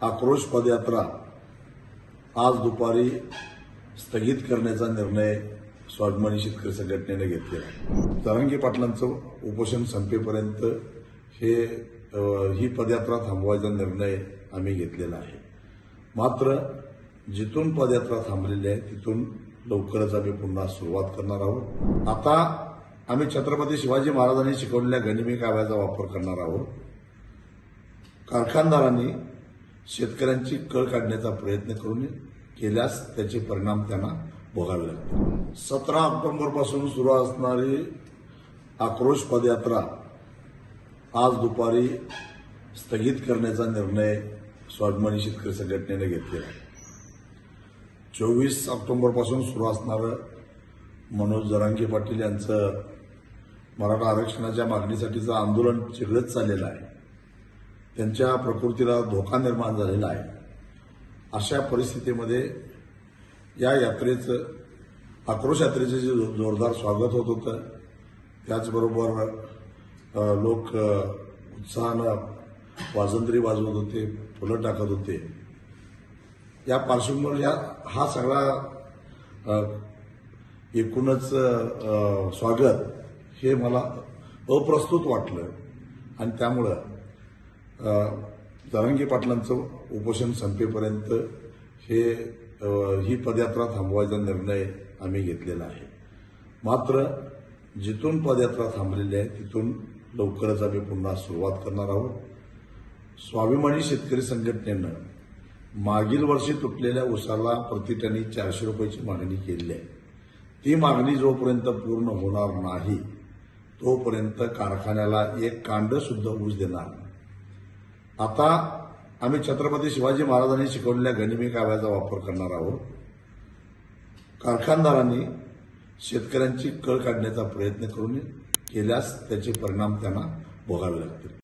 आक्रोश पदयात्रा आज दुपारी स्थगित करण्याचा निर्णय स्वाभिमानी शेतकरी संघटनेने घेतलेला आहे। जरांगे पाटलांचं उपोषण संपेपर्यंत ही पदयात्रा थांबवायचा निर्णय आम्ही घेतलेला आहे। मात्र जिथून पदयात्रा थांबलेली आहे तिथून लवकरच आम्ही पुन्हा सुरुवात करणार आहोत। आता आम्ही छत्रपती शिवाजी महाराजांनी शिकवलेल्या गनिमी काव्याचा वापर करणार आहोत। कारखानदारांनी शेतकऱ्यांची कळ काढण्याचा प्रयत्न करून केल्यास त्याचे परिणाम त्यांना भोगावे लागतील। 17 ऑक्टोबरपासून सुरू असणारी आक्रोश पदयात्रा आज दुपारी स्थगित करण्याचा निर्णय स्वाभिमानी शेतकरी संघटनेने घेतलेला आहे। 24 ऑक्टोबरपासून सुरू असणारं मनोज जरांगे पाटील यांचं मराठा आरक्षणाच्या मागणीसाठीचं आंदोलन चिघळत चाललेलं आहे। त्यांच्या प्रकृतीला धोका निर्माण झालेला आहे। अशा परिस्थितीमध्ये या यात्रेचं आक्रोश यात्रेचं जे जोरदार स्वागत होत होतं, त्याचबरोबर लोक उत्साहानं वाजंत्री वाजवत होते, फुलं टाकत होते। या पार्श्वभूमीवर हा सगळा एकूणच स्वागत हे मला अप्रस्तुत वाटलं आणि त्यामुळं जरांगे पाटलांचं उपोषण संपेपर्यंत ही पदयात्रा थांबवायचा निर्णय आम्ही घेतलेला आहे। मात्र जिथून पदयात्रा थांबलेली आहे तिथून लवकरच आम्ही पुन्हा सुरुवात करणार आहोत। स्वाभिमानी शेतकरी संघटनेनं मागील वर्षी तुटलेल्या ऊसाला प्रतिटनी 400 रुपयाची मागणी केली आहे। ती मागणी जोपर्यंत पूर्ण होणार नाही तोपर्यंत कारखान्याला एक कांड सुद्धा ऊस देणार नाही। आता आम्ही छत्रपती शिवाजी महाराजांनी शिकवलेल्या गनिमी काव्याचा वापर करणार आहोत। कारखानदारांनी शेतकऱ्यांची कळ काढण्याचा प्रयत्न करून केल्यास त्याचे परिणाम त्यांना भोगावे लागतील।